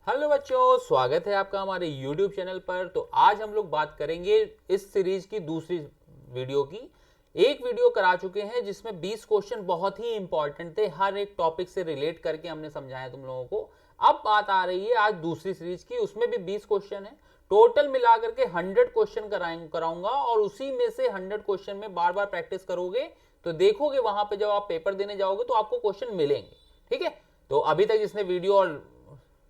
Hello बच्चों, स्वागत है आपका हमारे YouTube चैनल पर। तो आज हम लोग बात करेंगे इस सीरीज की दूसरी वीडियो की। एक वीडियो करा चुके हैं जिसमें 20 क्वेश्चन बहुत ही इंपॉर्टेंट थे, हर एक टॉपिक से रिलेट करके हमने समझाया तुम लोगों को। अब बात आ रही है आज दूसरी सीरीज की, उसमें भी 20 क्वेश्चन है। टोटल मिलाकर के 100 क्वेश्चन कराऊंगा और उसी में से 100 क्वेश्चन में बार बार प्रैक्टिस करोगे तो देखोगे वहां पे जब आप पेपर देने जाओगे तो आपको क्वेश्चन मिलेंगे। ठीक है, तो अभी तक जिसने वीडियो और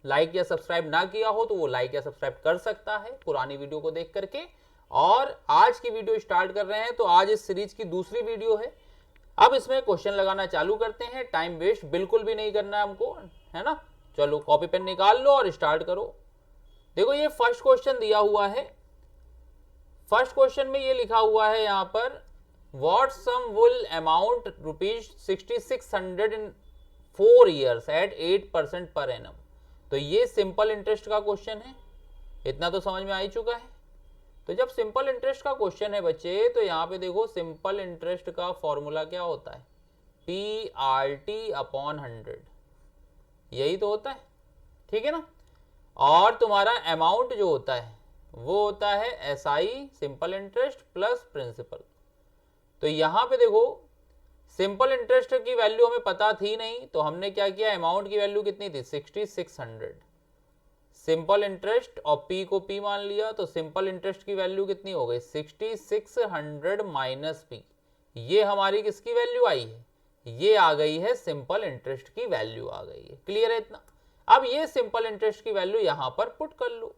लाइक या सब्सक्राइब ना किया हो तो वो लाइक या सब्सक्राइब कर सकता है पुरानी वीडियो को देख करके। और आज की वीडियो स्टार्ट कर रहे हैं, तो आज इस सीरीज की दूसरी वीडियो है। अब इसमें क्वेश्चन लगाना चालू करते हैं, टाइम वेस्ट बिल्कुल भी नहीं करना है हमको, है ना। चलो कॉपी पेन निकाल लो और स्टार्ट करो। देखो ये फर्स्ट क्वेश्चन दिया हुआ है। फर्स्ट क्वेश्चन में ये लिखा हुआ है यहाँ पर, what sum will amount ₹6600 in 4 years at 8% per annum. तो ये सिंपल इंटरेस्ट का क्वेश्चन है, इतना तो समझ में आ ही चुका है। तो जब सिंपल इंटरेस्ट का क्वेश्चन है बच्चे, तो यहाँ पे देखो सिंपल इंटरेस्ट का फॉर्मूला क्या होता है, PRT/100, यही तो होता है। ठीक है ना। और तुम्हारा अमाउंट जो होता है वो होता है SI simple interest plus principal. तो यहाँ पे देखो सिंपल इंटरेस्ट की वैल्यू हमें पता थी नहीं, तो हमने क्या किया, अमाउंट की वैल्यू कितनी थी 6600, सिंपल इंटरेस्ट और P को P मान लिया, तो सिंपल इंटरेस्ट की वैल्यू कितनी हो गई 6600 माइनस P। ये हमारी किसकी वैल्यू आई है, ये आ गई है सिंपल इंटरेस्ट की वैल्यू आ गई है। क्लियर है इतना। अब ये सिंपल इंटरेस्ट की वैल्यू यहां पर पुट कर लो।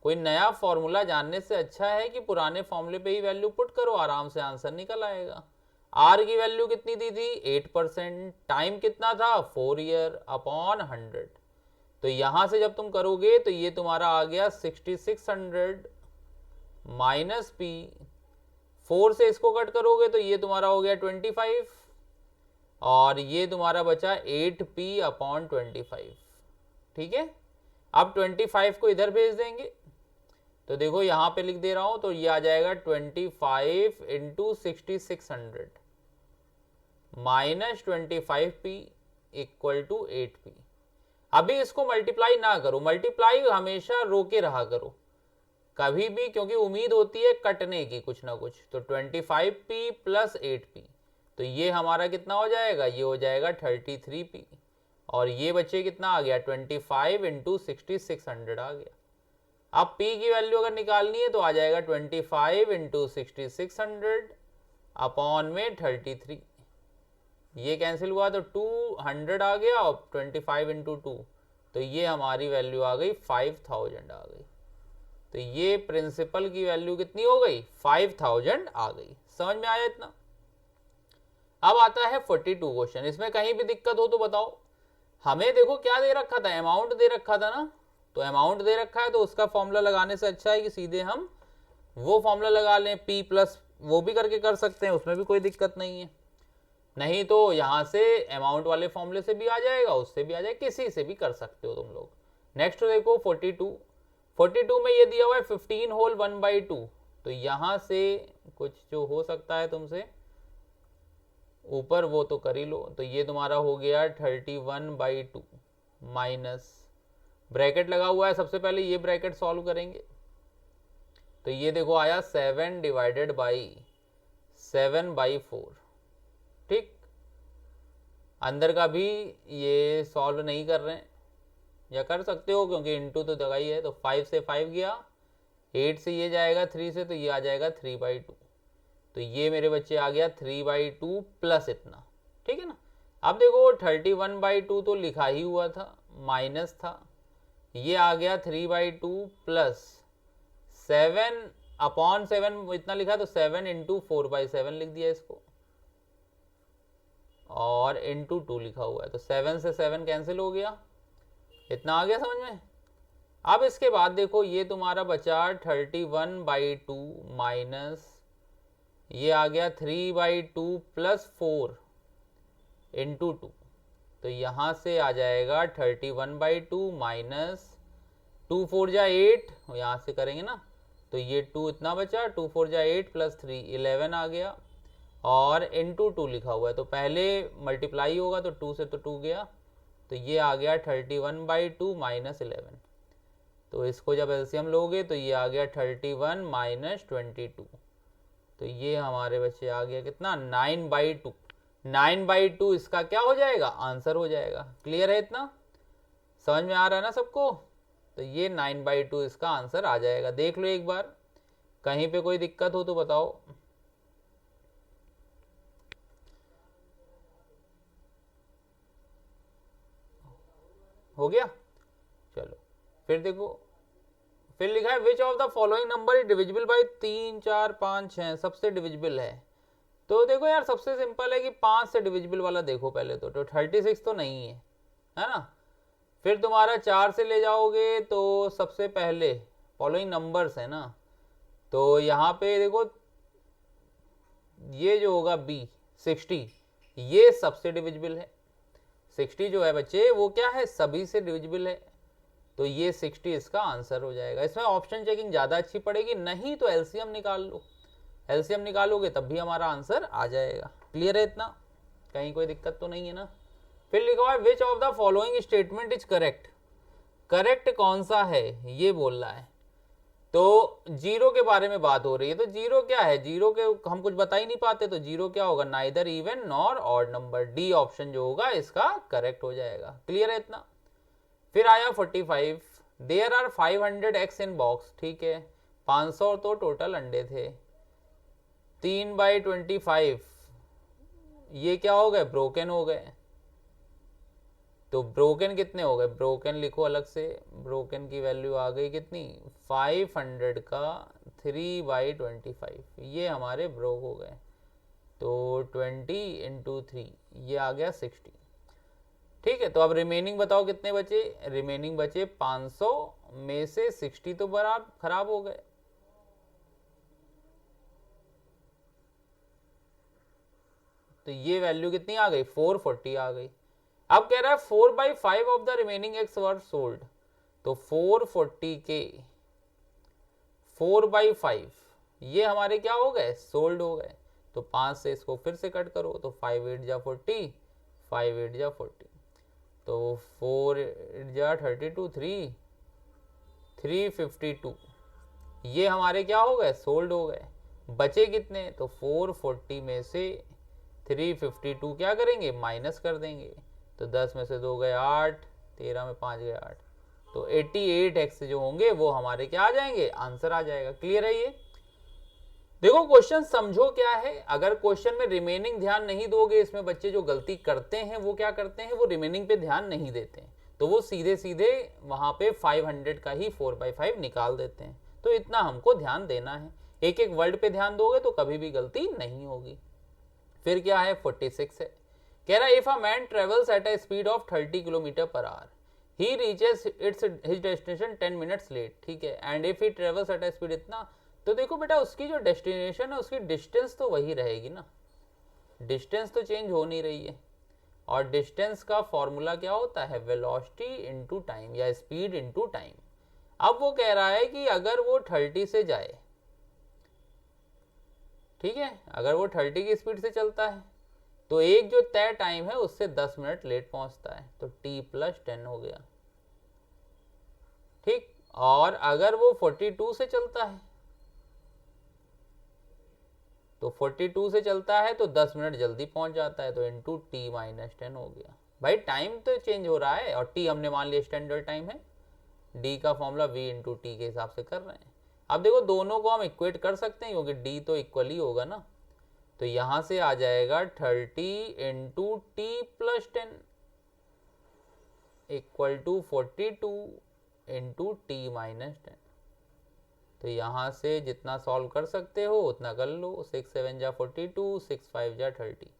कोई नया फॉर्मूला जानने से अच्छा है कि पुराने फॉर्मूले पे ही वैल्यू पुट करो, आराम से आंसर निकल आएगा। आर की वैल्यू कितनी दी थी 8%, टाइम कितना था 4 ईयर अपॉन 100। तो यहां से जब तुम करोगे तो ये तुम्हारा आ गया 6600 माइनस पी, 4 से इसको कट करोगे तो ये तुम्हारा हो गया 25, और ये तुम्हारा बचा 8p/25। ठीक है, अब 25 को इधर भेज देंगे, तो देखो यहां पे लिख दे रहा हूं, तो ये आ जाएगा 25 into 6600 minus 25p equal to 8p। अभी इसको मल्टीप्लाई ना करो, मल्टीप्लाई हमेशा रोके रहा करो कभी भी, क्योंकि उम्मीद होती है कटने की कुछ ना कुछ। तो 25p प्लस 8p, तो ये हमारा कितना हो जाएगा, ये हो जाएगा 33p। और ये बच्चे कितना आ गया 25 इंटू 6600 आ गया। अब p की वैल्यू अगर निकालनी है तो आ जाएगा 25 इंटू 6600 अपॉन में 33। ये कैंसिल हुआ तो 200 आ गया, और 25 इंटू 2, तो ये हमारी वैल्यू आ गई 5000 आ गई। तो ये प्रिंसिपल की वैल्यू कितनी हो गई 5000 आ गई। समझ में आया इतना। अब आता है 42 क्वेश्चन। इसमें कहीं भी दिक्कत हो तो बताओ। हमें देखो क्या दे रखा था, अमाउंट दे रखा था ना। तो अमाउंट दे रखा है तो उसका फॉर्मूला लगाने से अच्छा है कि सीधे हम वो फॉर्मूला लगा लें, P प्लस, वो भी करके कर सकते हैं, उसमें भी कोई दिक्कत नहीं है। नहीं तो यहां से अमाउंट वाले फॉर्मूले से भी आ जाएगा, उससे भी आ जाएगा, किसी से भी कर सकते हो तुम लोग। नेक्स्ट देखो 42 में ये दिया हुआ है 15 होल 1/2। तो यहां से कुछ जो हो सकता है तुमसे ऊपर वो तो कर ही लो। तो ये तुम्हारा हो गया 31/2 माइनस, ब्रैकेट लगा हुआ है, सबसे पहले ये ब्रैकेट सॉल्व करेंगे। तो ये देखो आया 7 डिवाइडेड बाई 7/4। ठीक, अंदर का भी ये सॉल्व नहीं कर रहे हैं, या कर सकते हो क्योंकि इनटू तो जगह ही है। तो 5 से 5 गया, 8 से ये जाएगा 3 से, तो ये आ जाएगा 3/2। तो ये मेरे बच्चे आ गया 3/2 प्लस इतना। ठीक है ना। अब देखो 31/2 तो लिखा ही हुआ था, माइनस था, ये आ गया 3/2 प्लस 7/7 इतना लिखा, तो 7 इंटू 4/7 लिख दिया इसको, और इंटू 2 लिखा हुआ है। तो 7 से 7 कैंसिल हो गया, इतना आ गया समझ में। अब इसके बाद देखो ये तुम्हारा बचा 31/2 माइनस, ये आ गया 3/2 प्लस 4 इंटू 2। तो यहां से आ जाएगा 31/2 माइनस 2 4 जा 8, यहां से करेंगे ना, तो ये 2 इतना बचा, 2 4 जा 8 प्लस 3 11 आ गया, और इंटू 2 लिखा हुआ है। तो पहले मल्टीप्लाई होगा तो 2 से तो 2 गया, तो ये आ गया 31/2 माइनस 11। तो इसको जब एलसीएम लोगे तो ये आ गया 31 माइनस 22। तो ये हमारे बच्चे आ गया कितना 9/2। 9/2 इसका क्या हो जाएगा, आंसर हो जाएगा। क्लियर है इतना, समझ में आ रहा है ना सबको। तो ये 9/2 इसका आंसर आ जाएगा। देख लो एक बार, कहीं पे कोई दिक्कत हो तो बताओ। हो गया, चलो फिर देखो। फिर लिखा है which of the following number is divisible by 3, 4, 5, 6, सबसे डिविजिबल है। तो देखो यार, सबसे सिंपल है कि 5 से डिविजिबल वाला देखो पहले तो 36 तो नहीं है ना। फिर तुम्हारा 4 से ले जाओगे तो सबसे पहले फॉलोइंग नंबर्स है ना, तो यहाँ पे देखो ये जो होगा बी 60, ये सबसे डिविजिबल है। 60 जो है बच्चे वो क्या है, सभी से डिविजिबल है। तो ये 60 इसका आंसर हो जाएगा। इसमें ऑप्शन चेकिंग ज़्यादा अच्छी पड़ेगी, नहीं तो एलसीएम निकाल लो। एलसीएम निकालोगे तब भी हमारा आंसर आ जाएगा। क्लियर है इतना, कहीं कोई दिक्कत तो नहीं है ना। फिर लिखा है which of the following statement is correct. Correct कौन सा है ये बोल रहा है। तो जीरो के बारे में बात हो रही है, तो जीरो क्या है, जीरो के हम कुछ बता ही नहीं पाते, तो जीरो क्या होगा, neither even nor odd number. D option जो होगा इसका करेक्ट हो जाएगा। क्लियर है इतना। फिर आया 45, there are 500 eggs in box. ठीक है, 500 तो टोटल अंडे थे। 3/25 ये क्या हो गए, ब्रोकन हो गए। तो ब्रोकन कितने हो गए, ब्रोकन लिखो अलग से। ब्रोकन की वैल्यू आ गई कितनी, 500 का 3/25, ये हमारे ब्रोक हो गए। तो 20 × 3 ये आ गया 60। ठीक है, तो अब रिमेनिंग बताओ कितने बचे। रिमेनिंग बचे 500 में से 60 तो बराबर खराब हो गए। तो ये वैल्यू कितनी आ गई, 440 आ गई। अब कह रहा है 4/5 of the remaining eggs were sold. तो 440 के 4/5 ये हमारे क्या हो गए, सोल्ड हो गए। तो 5 से इसको फिर से कट करो, तो 5 8 जा 40, 5 8 जा 40, तो 4 8 जा 32, 352 ये हमारे क्या हो गए, सोल्ड हो गए। बचे कितने, तो 440 में से 352 क्या करेंगे, माइनस कर देंगे। तो 10 में से 2 गए 8, 13 में 5 गए 8, तो 88 एक्स जो होंगे वो हमारे क्या आ जाएंगे, आंसर आ जाएगा। क्लियर है ये। देखो क्वेश्चन समझो क्या है। अगर क्वेश्चन में रिमेनिंग ध्यान नहीं दोगे, इसमें बच्चे जो गलती करते हैं वो क्या करते हैं, वो रिमेनिंग पे ध्यान नहीं देते हैं, तो वो सीधे सीधे वहां पे 500 का ही 4/5 निकाल देते हैं। तो इतना हमको ध्यान देना है, एक एक वर्ड पे ध्यान दोगे तो कभी भी गलती नहीं होगी। फिर क्या है 46 है, कह रहा है if a man travels at a speed of 30 kilometre per hour he reaches its his destination 10 minutes late. ठीक है, and if he travels at a speed इतना, तो देखो बेटा उसकी जो डेस्टिनेशन है उसकी डिस्टेंस तो वही रहेगी ना, डिस्टेंस तो चेंज हो नहीं रही है। और डिस्टेंस का फॉर्मूला क्या होता है, वेलोसिटी इनटू टाइम या स्पीड इनटू टाइम। अब वो कह रहा है कि अगर वो 30 से जाए, ठीक है, अगर वो 30 की स्पीड से चलता है तो एक जो तय टाइम है उससे 10 मिनट लेट पहुंचता है, तो t+10 हो गया। ठीक, और अगर वो 42 से चलता है, तो 42 से चलता है तो 10 मिनट जल्दी पहुंच जाता है, तो इंटू t-10 हो गया। भाई टाइम तो चेंज हो रहा है, और t हमने मान लिया स्टैंडर्ड टाइम है, d का फॉर्मूला v इंटू टी के हिसाब से कर रहे हैं। अब देखो दोनों को हम इक्वेट कर सकते हैं क्योंकि d तो इक्वल ही होगा ना, तो यहां से आ जाएगा 30 into t+10 equal to 42 into t-10। तो यहाँ से जितना सॉल्व कर सकते हो उतना कर लो। 6 7 जा 42, 6 5 जा 30,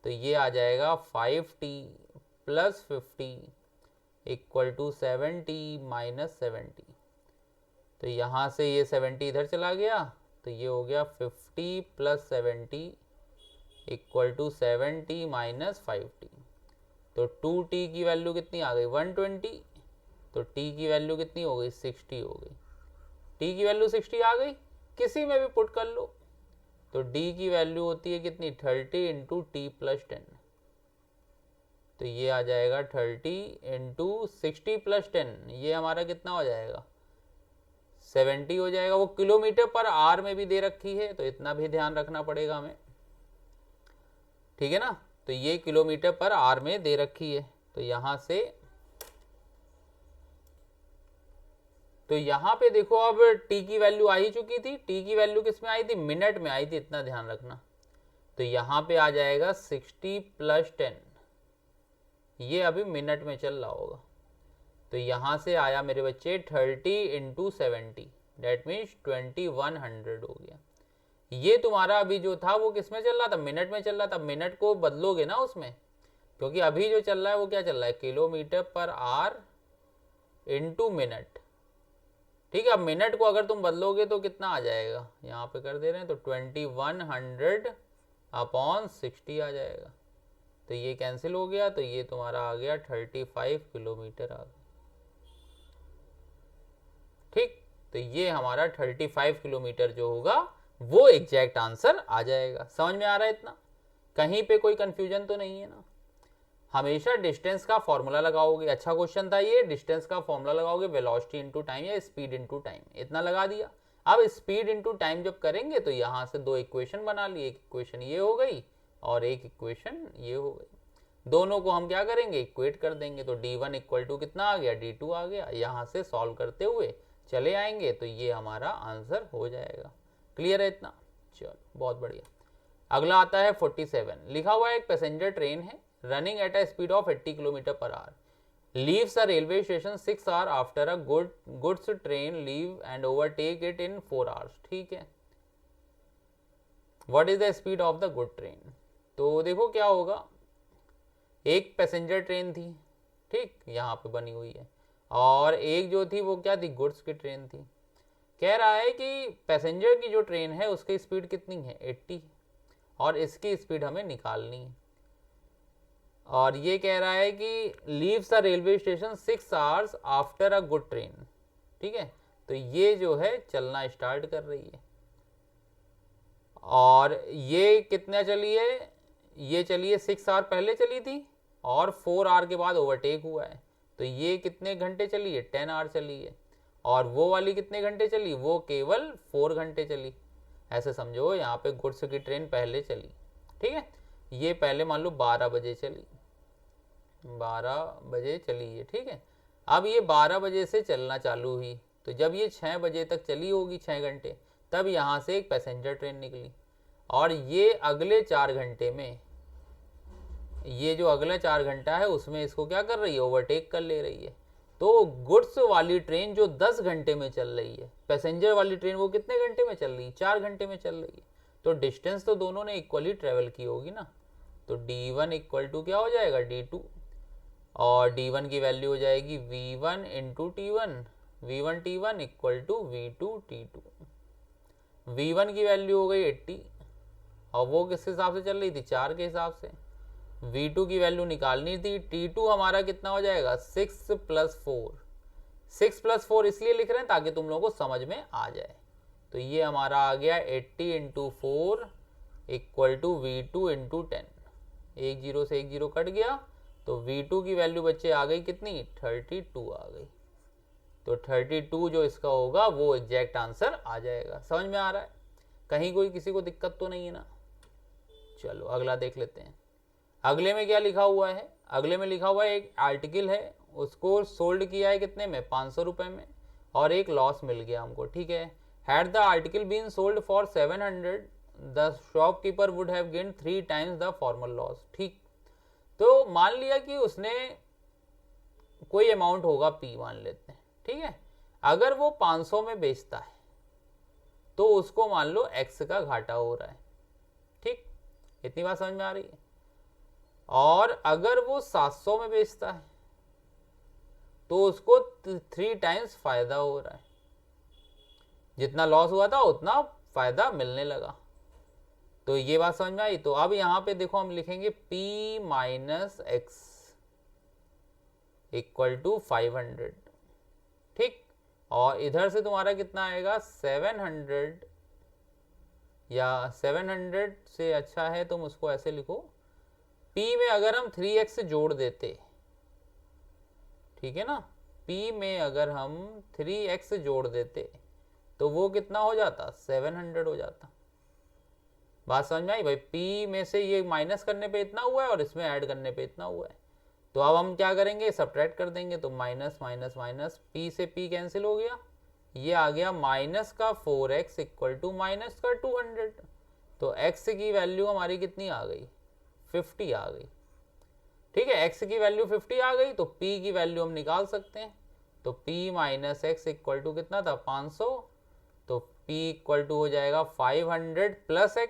तो ये आ जाएगा 5t + 50 इक्वल टू 70 - 70। तो यहाँ से ये 70 इधर चला गया, तो ये हो गया 50 + 70 इक्वल टू 70 - 5t। तो 2t की वैल्यू कितनी आ गई, 120। तो t की वैल्यू कितनी हो गई, 60 हो गई। t की वैल्यू 60 आ गई, किसी में भी पुट कर लो। तो d की वैल्यू होती है कितनी, 30 इंटू t+10। तो ये आ जाएगा 30 इंटू 60 प्लस 10, ये हमारा कितना हो जाएगा 70 हो जाएगा। वो किलोमीटर पर आवर में भी दे रखी है, तो इतना भी ध्यान रखना पड़ेगा हमें, ठीक है ना। तो ये किलोमीटर पर आवर में दे रखी है। तो यहां से, तो यहां पे देखो अब t की वैल्यू आ ही चुकी थी। t की वैल्यू किस में आई थी, मिनट में आई थी, इतना ध्यान रखना। तो यहां पे आ जाएगा 60 प्लस 10, ये अभी मिनट में चल रहा होगा। तो यहां से आया मेरे बच्चे 30 इंटू 70, डेट मीन्स 2100 हो गया। ये तुम्हारा अभी जो था वो किस में चल रहा था, मिनट में चल रहा था। मिनट को बदलोगे ना उसमें, क्योंकि अभी जो चल रहा है वो क्या चल रहा है, kilometre per our into minute, ठीक है। अब मिनट को अगर तुम बदलोगे तो कितना आ जाएगा, यहाँ पे कर दे रहे हैं, तो 2100 अपॉन 60 आ जाएगा। तो ये कैंसिल हो गया, तो ये तुम्हारा आ गया 35 किलोमीटर आ गया, ठीक। तो ये हमारा 35 किलोमीटर जो होगा वो एग्जैक्ट आंसर आ जाएगा। समझ में आ रहा है इतना, कहीं पे कोई कंफ्यूजन तो नहीं है ना। हमेशा डिस्टेंस का फॉर्मूला लगाओगे, अच्छा क्वेश्चन था ये, डिस्टेंस का फॉर्मूला लगाओगे वेलोसिटी इनटू टाइम या स्पीड इनटू टाइम, इतना लगा दिया। अब स्पीड इनटू टाइम जब करेंगे तो यहां से दो इक्वेशन बना ली, एक इक्वेशन ये हो गई और एक इक्वेशन ये हो गई। दोनों को हम क्या करेंगे, इक्वेट कर देंगे। तो d1 इक्वल टू कितना आ गया, d2 आ गया। यहां से सॉल्व करते हुए चले आएंगे तो ये हमारा आंसर हो जाएगा। क्लियर है इतना, चलो बहुत बढ़िया। अगला आता है 47, लिखा हुआ है एक पैसेंजर ट्रेन है running at a speed of 80 kilometre per our, leaves a railway station 6 hour after a goods train leave and overtake it in 4 hours, ठीक है। What is the speed of the good train. तो देखो क्या होगा, एक passenger train थी, ठीक, यहाँ पे बनी हुई है, और एक जो थी वो क्या थी, गुड्स की ट्रेन थी। कह रहा है कि पैसेंजर की जो ट्रेन है उसकी स्पीड कितनी है, 80, और इसकी स्पीड हमें निकालनी है। और ये कह रहा है कि leaves a railway station 6 hours after a good train, ठीक है। तो ये जो है चलना स्टार्ट कर रही है, और ये कितना चली है, ये चली है 6 आवर पहले चली थी और 4 आवर के बाद ओवरटेक हुआ है। तो ये कितने घंटे चली है, 10 आवर चली है। और वो वाली कितने घंटे चली, वो केवल 4 घंटे चली। ऐसे समझो यहाँ पे गुड्स की ट्रेन पहले चली, ठीक है। ये पहले मान लो 12 बजे चली, 12 बजे चली है, ठीक है। अब ये 12 बजे से चलना चालू हुई, तो जब ये 6 बजे तक चली होगी, 6 घंटे, तब यहाँ से एक पैसेंजर ट्रेन निकली, और ये अगले 4 घंटे में, ये जो अगला 4 घंटा है उसमें इसको क्या कर रही है, ओवरटेक कर ले रही है। तो गुड्स वाली ट्रेन जो 10 घंटे में चल रही है, पैसेंजर वाली ट्रेन वो कितने घंटे में चल रही है, 4 घंटे में चल रही है। तो डिस्टेंस तो दोनों ने इक्वली ट्रेवल की होगी ना। तो d1 इक्वल टू क्या हो जाएगा, d2, और d1 की वैल्यू हो जाएगी v1 into t1, v1 t1 equal to v2 t2। v1 की वैल्यू हो गई 80, और वो किस हिसाब से चल रही थी, 4 के हिसाब से। v2 की वैल्यू निकालनी थी, t2 हमारा कितना हो जाएगा, 6 प्लस 4। 6 प्लस 4 इसलिए लिख रहे हैं ताकि तुम लोगों को समझ में आ जाए। तो ये हमारा आ गया 80 into 4 equal to v2 into 10, एक जीरो से एक जीरो कट गया, तो v2 की वैल्यू बच्चे आ गई कितनी, 32 आ गई। तो 32 जो इसका होगा वो एग्जैक्ट आंसर आ जाएगा। समझ में आ रहा है, कहीं कोई किसी को दिक्कत तो नहीं है ना। चलो अगला देख लेते हैं। अगले में क्या लिखा हुआ है, अगले में लिखा हुआ है एक आर्टिकल है, उसको सोल्ड किया है कितने में, 500 रुपए में, और एक लॉस मिल गया हमको, ठीक है। Had the article been sold for 700, the shopkeeper would have gained 3 times the formal loss, ठीक। तो मान लिया कि उसने कोई अमाउंट होगा P मान लेते हैं, ठीक है। अगर वो 500 में बेचता है तो उसको मान लो X का घाटा हो रहा है, ठीक, इतनी बात समझ में आ रही है। और अगर वो 700 में बेचता है तो उसको 3 टाइम्स फायदा हो रहा है, जितना लॉस हुआ था उतना फायदा मिलने लगा। तो ये बात समझ में आई। तो अब यहां पे देखो हम लिखेंगे P minus x equal to 500, ठीक। और इधर से तुम्हारा कितना आएगा, 700, या 700 से अच्छा है तुम उसको ऐसे लिखो, p में अगर हम 3x जोड़ देते, ठीक है ना, p में अगर हम 3x जोड़ देते तो वो कितना हो जाता, 700 हो जाता। बात समझ में आई भाई? p में से ये माइनस करने पे इतना हुआ है और इसमें ऐड करने पे इतना हुआ है, तो अब हम क्या करेंगे, सब्ट्रैक्ट कर देंगे। तो माइनस माइनस माइनस, p से p कैंसिल हो गया, ये आ गया माइनस का 4x इक्वल टू माइनस का 200। तो x की वैल्यू हमारी कितनी आ गई, 50 आ गई। ठीक है, x की वैल्यू 50 आ गई, तो p की वैल्यू हम निकाल सकते हैं। तो p minus x equal to कितना था, 500। तो p इक्वल टू हो जाएगा 500 प्लस x,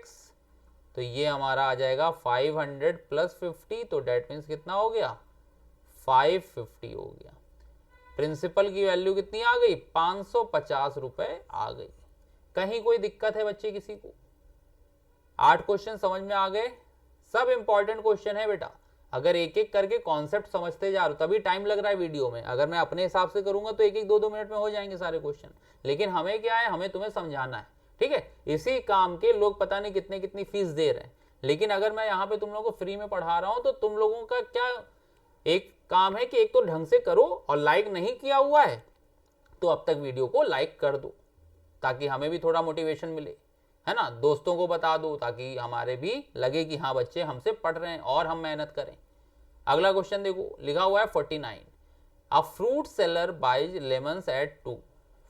तो ये हमारा आ जाएगा 500 प्लस 50, तो डेट मीन्स कितना हो गया, 550 हो गया। प्रिंसिपल की वैल्यू कितनी आ गई, 550 रुपए आ गई। कहीं कोई दिक्कत है बच्चे किसी को? 8 क्वेश्चन समझ में आ गए? सब इंपॉर्टेंट क्वेश्चन है बेटा। अगर एक एक करके कॉन्सेप्ट समझते जा रहे हो तभी टाइम लग रहा है वीडियो में। अगर मैं अपने हिसाब से करूंगा तो एक एक 2-2 मिनट में हो जाएंगे सारे क्वेश्चन, लेकिन हमें क्या है, हमें तुम्हें समझाना है। ठीक है, इसी काम के लोग पता नहीं कितने कितनी फीस दे रहे हैं, लेकिन अगर मैं यहाँ पे तुम लोगों को फ्री में पढ़ा रहा हूँ तो तुम लोगों का क्या एक काम है कि एक तो ढंग से करो, और लाइक नहीं किया हुआ है तो अब तक वीडियो को लाइक कर दो ताकि हमें भी थोड़ा मोटिवेशन मिले, है ना। दोस्तों को बता दो ताकि हमारे भी लगे कि हाँ बच्चे हमसे पढ़ रहे हैं और हम मेहनत करें। अगला क्वेश्चन देखो, लिखा हुआ है 49, a fruit seller buys lemons at 2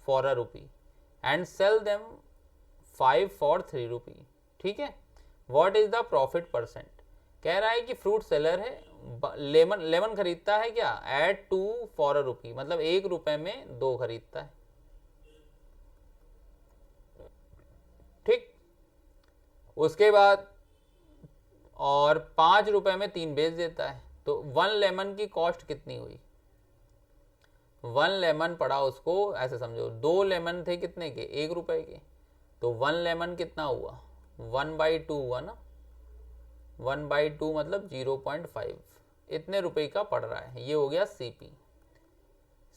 for a rupee and sell them 5 for 3 rupee. ठीक है, what is the profit percent? कह रहा है कि फ्रूट सेलर है, लेमन खरीदता है क्या, एट 2 फॉर अ रुपी, मतलब 1 रुपए में 2 खरीदता है। ठीक, उसके बाद और 5 रुपए में 3 बेच देता है। तो 1 लेमन की कॉस्ट कितनी हुई? 1 लेमन पड़ा उसको, ऐसे समझो 2 लेमन थे कितने के, 1 रुपए के, तो 1 लेमन कितना हुआ, 1/2 हुआ ना। 1/2 मतलब 0.5, इतने रुपए का पड़ रहा है, ये हो गया सीपी।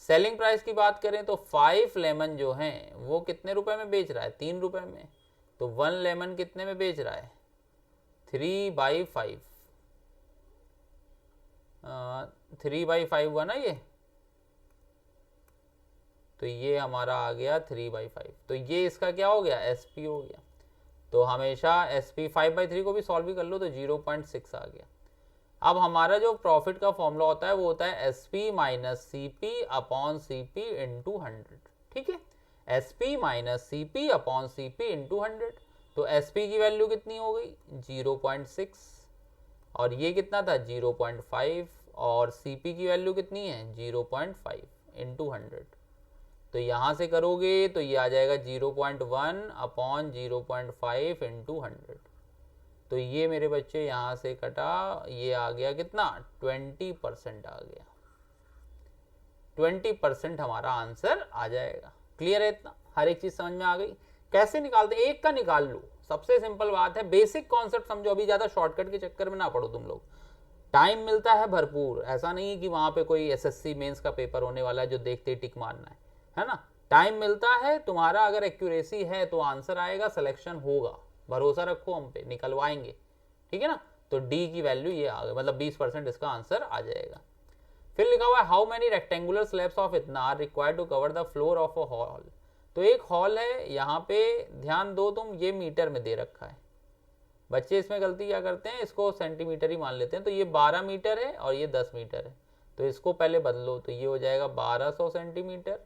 सेलिंग प्राइस की बात करें तो 5 लेमन जो हैं वो कितने रुपए में बेच रहा है, 3 रुपए में। तो 1 लेमन कितने में बेच रहा है, 3/5, 3/5 हुआ ना ये, तो ये हमारा आ गया 3/5। तो ये इसका क्या हो गया, एसपी हो गया। तो हमेशा एसपी 5/3 को भी सॉल्व भी कर लो तो 0.6 आ गया। अब हमारा जो प्रॉफिट का फॉर्मूला होता है वो होता है SP minus CP upon CP into 100। ठीक है, SP minus CP upon CP into 100। तो एसपी की वैल्यू कितनी हो गई, 0.6, और ये कितना था, 0.5, और सीपी की वैल्यू कितनी है, 0.5 इंटू 100। तो यहाँ से करोगे तो ये आ जाएगा 0.1 अपॉन 0.5 इंटू 100। तो ये मेरे बच्चे यहाँ से कटा, ये आ गया कितना, 20% आ गया। 20% हमारा आंसर आ जाएगा। क्लियर है इतना, हर एक चीज समझ में आ गई? कैसे निकालते, एक का निकाल लो, सबसे सिंपल बात है, बेसिक कॉन्सेप्ट समझो। अभी ज्यादा शॉर्टकट के चक्कर में ना पड़ो तुम लोग, टाइम मिलता है भरपूर। ऐसा नहीं है कि वहां पे कोई एसएससी मेंस का पेपर होने वाला है जो देखते ही टिक मारना है ना। टाइम मिलता है तुम्हारा, अगर एक्यूरेसी है तो आंसर आएगा, सिलेक्शन होगा, भरोसा रखो हम पे, निकलवाएंगे। ठीक है ना। तो डी की वैल्यू ये आ गई, मतलब 20% इसका आंसर आ जाएगा। फिर लिखा हुआ है how many rectangular slabs of इतना are required to cover the floor of a hall. तो एक हॉल है, यहाँ पे ध्यान दो तुम, ये मीटर में दे रखा है। बच्चे इसमें गलती क्या करते हैं, इसको सेंटीमीटर ही मान लेते हैं। तो ये 12 मीटर है और ये 10 मीटर है, तो इसको पहले बदलो, तो ये हो जाएगा 1200 सेंटीमीटर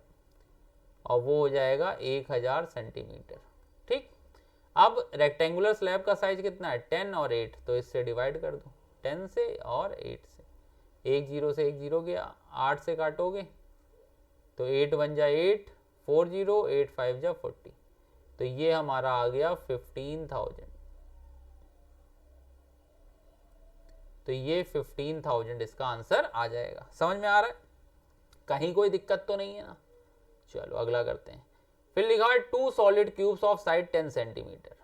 और वो हो जाएगा 1000 सेंटीमीटर। ठीक, अब रेक्टेंगुलर स्लैब का साइज कितना है, 10 और 8, तो इससे डिवाइड कर दो, 10 से और 8 से। एक जीरो से एक जीरो गया, 8 से काटोगे तो 8 1 जा 8, 4 0, 8 5 जा 40। तो ये हमारा आ गया 15,000। तो ये 15,000 इसका आंसर आ जाएगा। समझ में आ रहा है, कहीं कोई दिक्कत तो नहीं है ना। चलो अगला करते हैं। फिर लिखा है 2 solid cubes of side 10 centimetre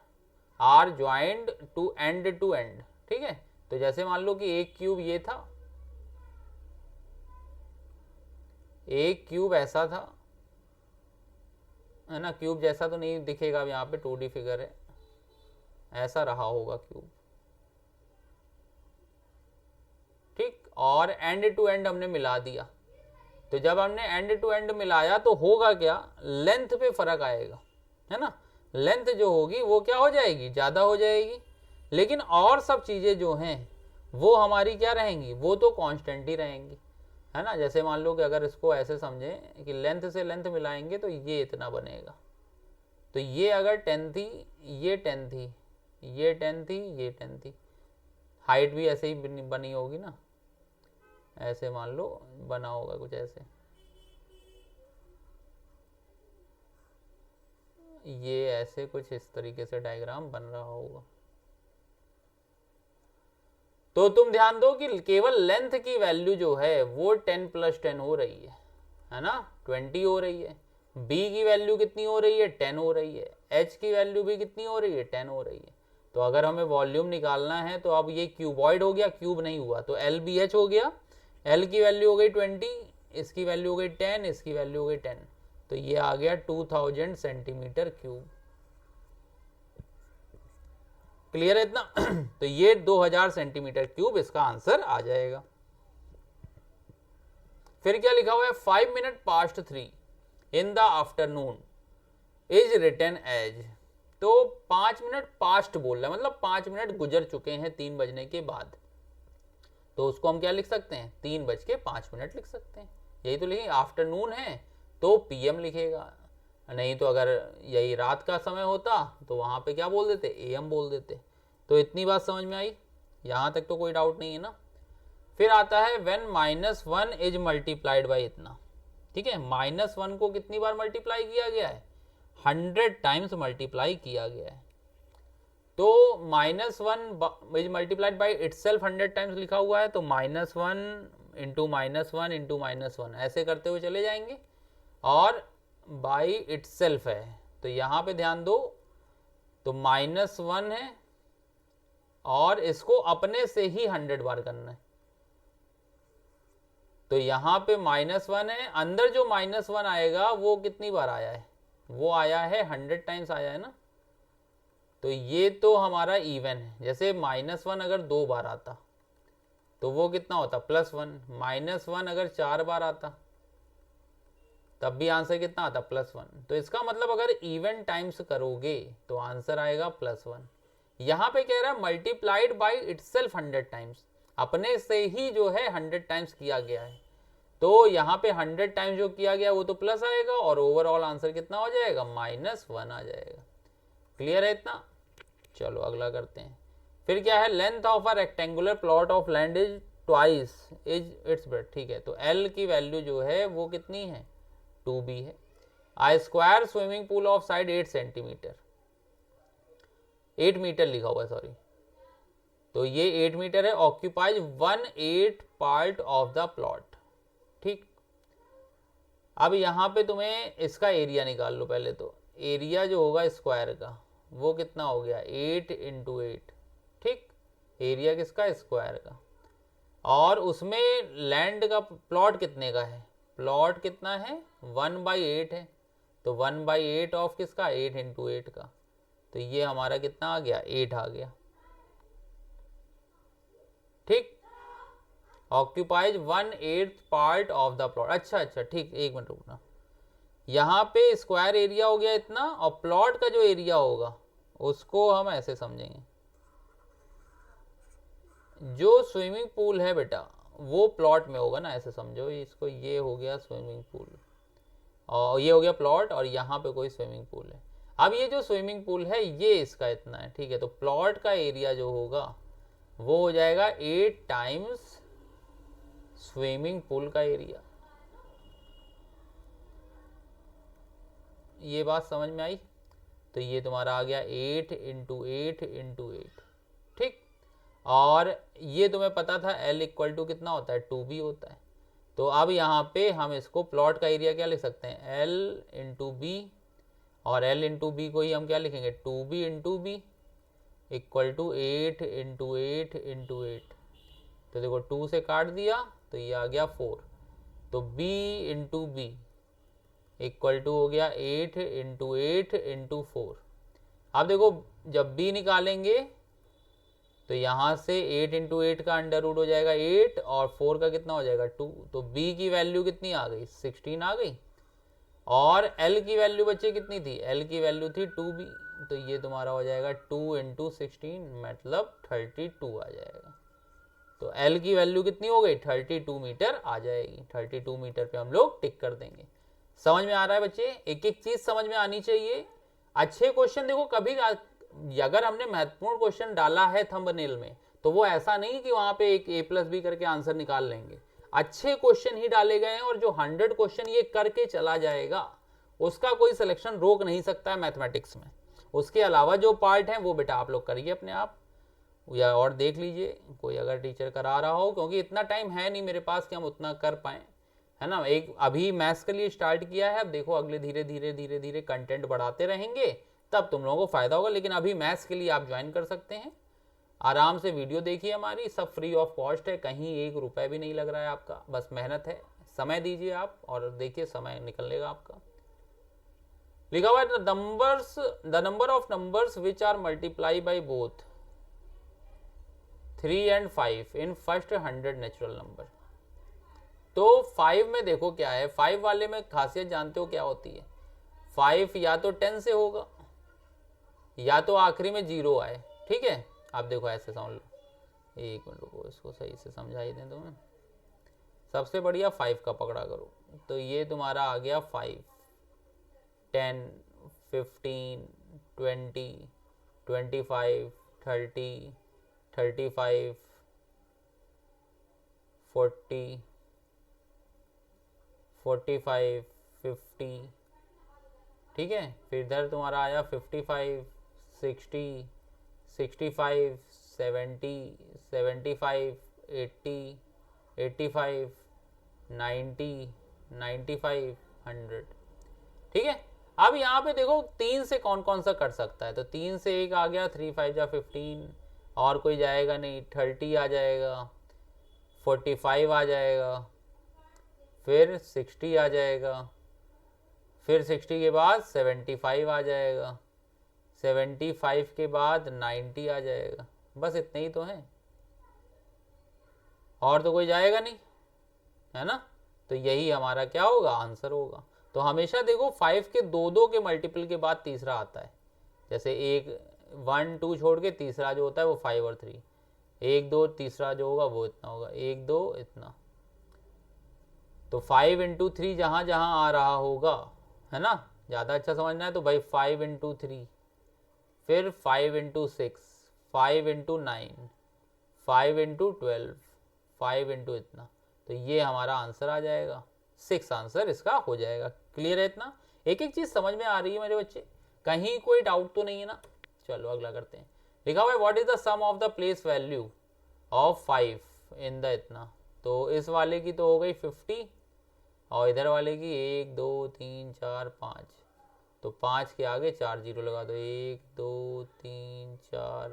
are joint to end. ठीक है, तो जैसे मान लो कि एक क्यूब ये था, एक क्यूब ऐसा था, है ना। क्यूब जैसा तो नहीं दिखेगा, अब यहाँ पे 2D फिगर है, ऐसा रहा होगा क्यूब। और एंड टू एंड हमने मिला दिया। तो जब हमने एंड टू एंड मिलाया तो होगा क्या, लेंथ पे फर्क आएगा, है ना। लेंथ जो होगी वो क्या हो जाएगी, ज़्यादा हो जाएगी। लेकिन और सब चीज़ें जो हैं वो हमारी क्या रहेंगी, वो तो कांस्टेंट ही रहेंगी, है ना। जैसे मान लो कि अगर इसको ऐसे समझें कि लेंथ से लेंथ मिलाएंगे तो ये इतना बनेगा। तो ये अगर 10 थी, ये 10 थी, ये 10 थी, ये 10 थी, हाइट भी ऐसे ही बनी होगी ना, ऐसे मान लो बना होगा कुछ ऐसे, ये ऐसे कुछ इस तरीके से डायग्राम बन रहा होगा। तो तुम ध्यान दो कि केवल लेंथ की वैल्यू जो है वो 10 + 10 हो रही है ना, 20 हो रही है। b की वैल्यू कितनी हो रही है, 10 हो रही है। h की वैल्यू भी कितनी हो रही है, 10 हो रही है। तो अगर हमें वॉल्यूम निकालना है तो अब ये क्यूबॉइड हो गया, क्यूब नहीं हुआ, तो एल बी एच हो गया। एल की वैल्यू हो गई 20, इसकी वैल्यू हो गई 10, इसकी वैल्यू हो गई 10। तो ये आ गया 2000 सेंटीमीटर क्यूब। क्लियर है इतना? तो ये 2000 सेंटीमीटर क्यूब इसका आंसर आ जाएगा। फिर क्या लिखा हुआ है, 5 minute past 3 in the afternoon is written as. तो 5 मिनट पास्ट बोल रहा है, मतलब 5 मिनट गुजर चुके हैं 3 बजने के बाद। तो उसको हम क्या लिख सकते हैं, 3:05 लिख सकते हैं। यही तो लिखेंगे, आफ्टरनून है तो पीएम लिखेगा, नहीं तो अगर यही रात का समय होता तो वहाँ पे क्या बोल देते, एएम बोल देते। तो इतनी बात समझ में आई, यहाँ तक तो कोई डाउट नहीं है ना। फिर आता है व्हेन -1 इज मल्टीप्लाइड बाई इतना। ठीक है, -1 को कितनी बार मल्टीप्लाई किया गया है, 100 टाइम्स मल्टीप्लाई किया गया है। तो -1 is multiplied by itself 100 times लिखा हुआ है, तो -1 इंटू -1 इंटू -1 ऐसे करते हुए चले जाएंगे, और बाई इटसेल्फ है तो यहाँ पे ध्यान दो, तो -1 है और इसको अपने से ही 100 बार करना है। तो यहाँ पे -1 है, अंदर जो -1 आएगा वो कितनी बार आया है, वो आया है 100 टाइम्स आया है ना। तो ये तो हमारा इवन है। जैसे -1 अगर 2 बार आता तो वो कितना होता, +1। -1 अगर 4 बार आता तब भी आंसर कितना आता, +1। तो इसका मतलब अगर इवन टाइम्स करोगे तो आंसर आएगा +1। यहाँ पे कह रहा है मल्टीप्लाइड बाई इटसेल्फ 100 टाइम्स, अपने से ही जो है 100 टाइम्स किया गया है। तो यहाँ पे 100 टाइम्स जो किया गया वो तो प्लस आएगा, और ओवरऑल आंसर कितना हो जाएगा, -1 आ जाएगा। क्लियर है इतना? चलो अगला करते हैं। फिर क्या है, length of a rectangular plot of land is twice is it's breadth. ठीक है, तो एल की वैल्यू जो है वो कितनी है, 2b है। I square swimming pool of side 8 centimetre, 8 metre लिखा हुआ है, सॉरी। तो ये 8 मीटर है, occupies 1/8 part of the plot. ठीक, अब यहाँ पे तुम्हें इसका एरिया निकाल लो पहले। तो एरिया जो होगा स्क्वायर का वो कितना हो गया, 8 × 8। ठीक, एरिया किसका, स्क्वायर का। और उसमें लैंड का प्लॉट कितने का है, प्लॉट कितना है, 1/8 है। तो 1/8 ऑफ किसका, 8 × 8 का। तो ये हमारा कितना आ गया, 8 आ गया। ठीक, occupies 1/8 part of the plot. अच्छा, ठीक, एक मिनट रुकना। यहाँ पे स्क्वायर एरिया हो गया इतना, और प्लॉट का जो एरिया होगा उसको हम ऐसे समझेंगे, जो स्विमिंग पूल है बेटा वो प्लॉट में होगा ना, ऐसे समझो इसको। ये हो गया स्विमिंग पूल, और ये हो गया प्लॉट, और यहाँ पे कोई स्विमिंग पूल है। अब ये जो स्विमिंग पूल है ये इसका इतना है, ठीक है। तो प्लॉट का एरिया जो होगा वो हो जाएगा 8 टाइम्स स्विमिंग पूल का एरिया। ये बात समझ में आई? तो ये तुम्हारा आ गया 8 × 8 × 8। ठीक, और ये तुम्हें पता था L = कितना होता है, 2b होता है। तो अब यहाँ पे हम इसको प्लॉट का एरिया क्या लिख सकते हैं, L × b, और L × b को ही हम क्या लिखेंगे, 2b × b = 8 × 8 × 8। तो देखो 2 से काट दिया तो ये आ गया 4। तो b × b = हो गया 8 × 8 × 4। अब देखो जब b निकालेंगे तो यहाँ से 8 इंटू 8 का अंडर रूट हो जाएगा 8 और 4 का कितना हो जाएगा 2। तो b की वैल्यू कितनी आ गई 16 आ गई। और l की वैल्यू बच्चे कितनी थी, l की वैल्यू थी 2b। तो ये तुम्हारा हो जाएगा 2 इंटू 16 मतलब 32 आ जाएगा। तो l की वैल्यू कितनी हो गई 32 मीटर आ जाएगी। 32 मीटर पे हम लोग टिक कर देंगे। समझ में आ रहा है बच्चे, एक एक चीज समझ में आनी चाहिए। अच्छे क्वेश्चन देखो, कभी अगर हमने महत्वपूर्ण क्वेश्चन डाला है थंबनेल में तो वो ऐसा नहीं कि वहां पे एक a+b करके आंसर निकाल लेंगे। अच्छे क्वेश्चन ही डाले गए हैं और जो 100 क्वेश्चन ये करके चला जाएगा उसका कोई सिलेक्शन रोक नहीं सकता है मैथमेटिक्स में। उसके अलावा जो पार्ट है वो बेटा आप लोग करिए अपने आप, या और देख लीजिए कोई अगर टीचर करा रहा हो, क्योंकि इतना टाइम है नहीं मेरे पास कि हम उतना कर पाए, है ना। एक अभी मैथ्स के लिए स्टार्ट किया है, अब देखो अगले धीरे धीरे धीरे धीरे कंटेंट बढ़ाते रहेंगे तब तुम लोगों को फायदा होगा। लेकिन अभी मैथ्स के लिए आप ज्वाइन कर सकते हैं, आराम से वीडियो देखिए हमारी, सब फ्री ऑफ कॉस्ट है, कहीं 1 रुपए भी नहीं लग रहा है आपका, बस मेहनत है, समय दीजिए आप और देखिए समय निकलेगा आपका। लिखा हुआ है the number of numbers which are multiply by both 3 and 5 in first 100 natural number. तो 5 में देखो क्या है, 5 वाले में खासियत जानते हो क्या होती है, 5 या तो 10 से होगा या तो आखिरी में 0 आए, ठीक है। आप देखो ऐसे समझ लो, एक मिनट रुको इसको सही से समझा ही दें तुम्हें। सबसे बढ़िया 5 का पकड़ा करो, तो ये तुम्हारा आ गया 5, 10, 15, 20, 25, 30, 35, 40, 45, 50, ठीक है। फिर इधर तुम्हारा आया 55, 60, 65, 70, 75, 80, 85, 90, 95, 100, ठीक है। अब यहाँ पे देखो 3 से कौन कौन सा कर सकता है, तो 3 से एक आ गया 3 5 जा 15, और कोई जाएगा नहीं, 30 आ जाएगा, 45 आ जाएगा, फिर 60 आ जाएगा, फिर 60 के बाद 75 आ जाएगा, 75 के बाद 90 आ जाएगा। बस इतने ही तो हैं, और तो कोई जाएगा नहीं, है ना। तो यही हमारा क्या होगा आंसर होगा। तो हमेशा देखो 5 के 2 के मल्टीपल के बाद तीसरा आता है, जैसे 1 2 छोड़ के तीसरा जो होता है वो 5 और 3, 1 2 तीसरा जो होगा वो इतना होगा, 1 2 इतना। तो 5 इंटू 3 जहाँ जहाँ आ रहा होगा, है ना, ज़्यादा अच्छा समझना है तो भाई 5 इंटू 3, फिर 5 इंटू 6, 5 इंटू 9, 5 इंटू 12, 5 इंटू इतना। तो ये हमारा आंसर आ जाएगा, 6 आंसर इसका हो जाएगा। क्लियर है इतना, एक एक चीज़ समझ में आ रही है मेरे बच्चे, कहीं कोई डाउट तो नहीं है ना। चलो अगला करते हैं। लिखा हुआ है what is the sum of the place value of 5 in the इतना। तो इस वाले की तो हो गई 50 और इधर वाले की 1 2 3 4 5, तो 5 के आगे 4 जीरो लगा दो, 1 2 3 4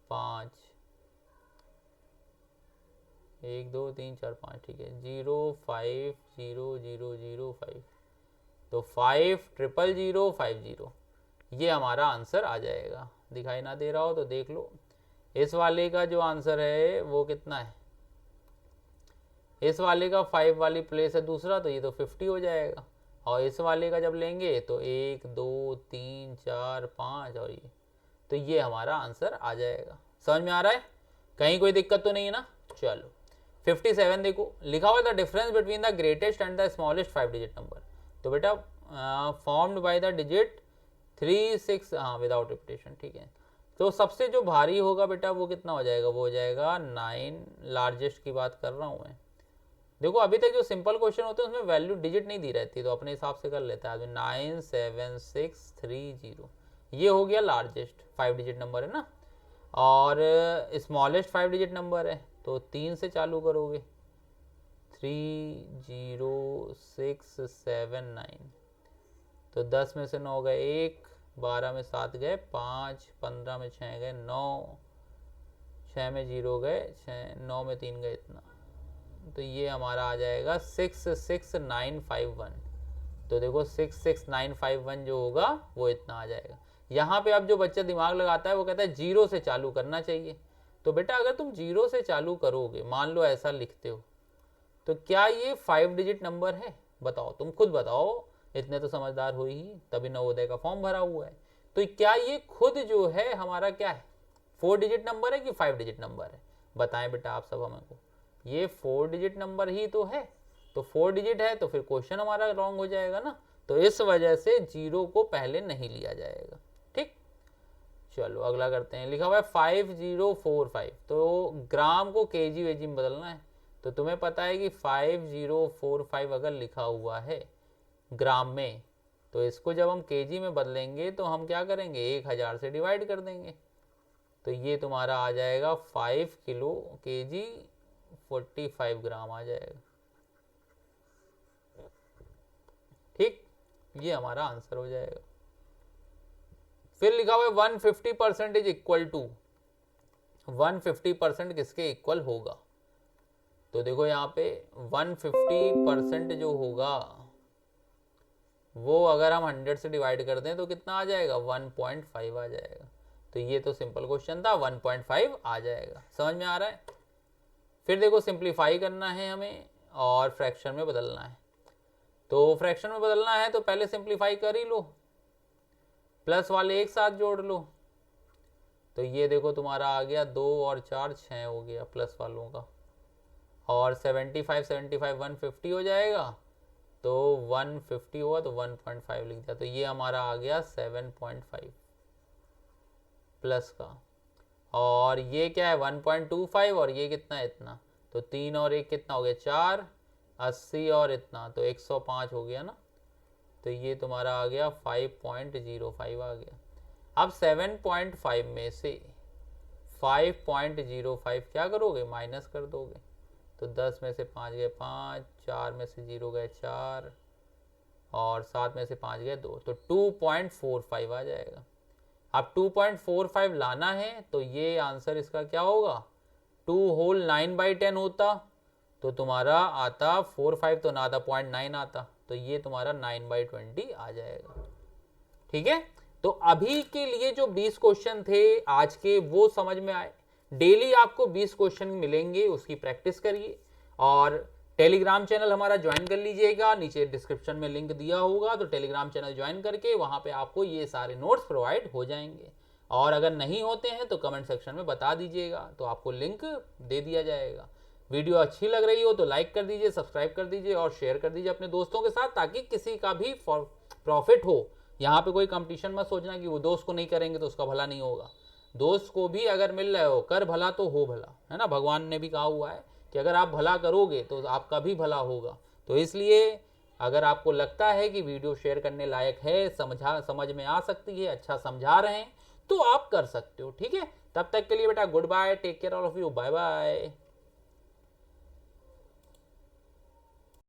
5, 1 2 3 4 5, ठीक है, 0 5 0 0 0 5, तो 5 0 0 5 0, ये हमारा आंसर आ जाएगा। दिखाई ना दे रहा हो तो देख लो, इस वाले का जो आंसर है वो कितना है, इस वाले का 5 वाली प्लेस है दूसरा, तो ये तो 50 हो जाएगा। और इस वाले का जब लेंगे तो 1 2 3 4 5 और तो ये हमारा आंसर आ जाएगा। समझ में आ रहा है, कहीं कोई दिक्कत तो नहीं है ना। चलो 57 देखो, लिखा हुआ the difference between the greatest and the smallest 5 digit number. तो बेटा फॉर्म्ड बाय द डिजिट 3 6, हाँ विदाउट रिपीटेशन, ठीक है। तो सबसे जो भारी होगा बेटा वो कितना हो जाएगा, वो हो जाएगा 9, लार्जेस्ट की बात कर रहा हूँ मैं। देखो अभी तक जो सिंपल क्वेश्चन होते हैं उसमें वैल्यू डिजिट नहीं दी रहती, तो अपने हिसाब से कर लेता है आदमी। 9 7 6 3 0, ये हो गया लार्जेस्ट 5 डिजिट नंबर है ना, और स्मॉलेस्ट 5 डिजिट नंबर है, तो 3 से चालू करोगे, 3 0 6 7 9, तो 10 में से 9 गए 1, 12 में 7 गए 5, 15 में 6 गए 9, 6 में 0 गए 6, 9 में 3 गए इतना। तो ये हमारा आ जाएगा 66951। तो देखो 66951 जो होगा वो इतना आ जाएगा। यहाँ पे अब जो बच्चा दिमाग लगाता है वो कहता है 0 से चालू करना चाहिए। तो बेटा अगर तुम 0 से चालू करोगे, मान लो ऐसा लिखते हो, तो क्या ये 5 डिजिट नंबर है? बताओ, तुम खुद बताओ, इतने तो समझदार हो ही, तभी नवोदय का फॉर्म भरा हुआ है। तो क्या ये खुद जो है हमारा क्या है, 4 डिजिट नंबर है कि 5 डिजिट नंबर है? बताएं बेटा आप सब हमें को। ये 4 डिजिट नंबर ही तो है, तो 4 डिजिट है तो फिर क्वेश्चन हमारा रॉन्ग हो जाएगा ना। तो इस वजह से 0 को पहले नहीं लिया जाएगा। ठीक, चलो अगला करते हैं। लिखा हुआ है 5045, तो ग्राम को केजी वेजी में बदलना है। तो तुम्हें पता है कि 5045 अगर लिखा हुआ है ग्राम में, तो इसको जब हम केजी में बदलेंगे तो हम क्या करेंगे, 1000 से डिवाइड कर देंगे। तो ये तुम्हारा आ जाएगा 5 किलो केजी 45 ग्राम आ जाएगा। ठीक, ये हमारा आंसर हो जाएगा। फिर लिखा हुआ है 150% इज इक्वल टू, 150% किसके इक्वल होगा? तो देखो यहाँ पे 150% जो होगा वो अगर हम 100 से डिवाइड कर दें तो कितना आ जाएगा, 1.5 आ जाएगा। तो ये तो सिंपल क्वेश्चन था, 1.5 आ जाएगा। समझ में आ रहा है? फिर देखो सिंप्लीफाई करना है हमें और फ्रैक्शन में बदलना है। तो फ्रैक्शन में बदलना है तो पहले सिंप्लीफाई कर ही लो, प्लस वाले एक साथ जोड़ लो। तो ये देखो तुम्हारा आ गया 2 और 4 6 हो गया प्लस वालों का, और 75 150 हो जाएगा। तो 150 हुआ तो 1.5 लिख दिया। तो ये हमारा आ गया 7.5 प्लस का, और ये क्या है 1.25, और ये कितना है, इतना। तो 3 और 1 कितना हो गया 4, 80 और इतना तो 105 हो गया ना। तो ये तुम्हारा आ गया 5.05 आ गया। अब 7.5 में से 5.05 क्या करोगे, माइनस कर दोगे। तो 10 में से 5 गए 5, 4 में से 0 गए 4, और 7 में से 5 गए 2, तो 2.45 आ जाएगा। अब 2.45 लाना है तो ये आंसर इसका क्या होगा, 2 होल 9/10 होता तो तुम्हारा आता 45 तो ना आता 0.9 आता, तो ये तुम्हारा 9/20 आ जाएगा। ठीक है, तो अभी के लिए जो 20 क्वेश्चन थे आज के वो समझ में आए। डेली आपको 20 क्वेश्चन मिलेंगे, उसकी प्रैक्टिस करिए। और टेलीग्राम चैनल हमारा ज्वाइन कर लीजिएगा, नीचे डिस्क्रिप्शन में लिंक दिया होगा, तो टेलीग्राम चैनल ज्वाइन करके वहां पे आपको ये सारे नोट्स प्रोवाइड हो जाएंगे। और अगर नहीं होते हैं तो कमेंट सेक्शन में बता दीजिएगा, तो आपको लिंक दे दिया जाएगा। वीडियो अच्छी लग रही हो तो लाइक कर दीजिए, सब्सक्राइब कर दीजिए और शेयर कर दीजिए अपने दोस्तों के साथ, ताकि किसी का भी प्रॉफिट हो। यहाँ पे कोई कंपटीशन मत सोचना कि वो दोस्त को नहीं करेंगे तो उसका भला नहीं होगा। दोस्त को भी अगर मिल रहे हो, कर भला तो हो भला, है ना। भगवान ने भी कहा हुआ है कि अगर आप भला करोगे तो आपका भी भला होगा। तो इसलिए अगर आपको लगता है कि वीडियो शेयर करने लायक है, समझ में आ सकती है, अच्छा समझा रहे हैं, तो आप कर सकते हो। ठीक है, तब तक के लिए बेटा goodbye, take care all of you, bye bye.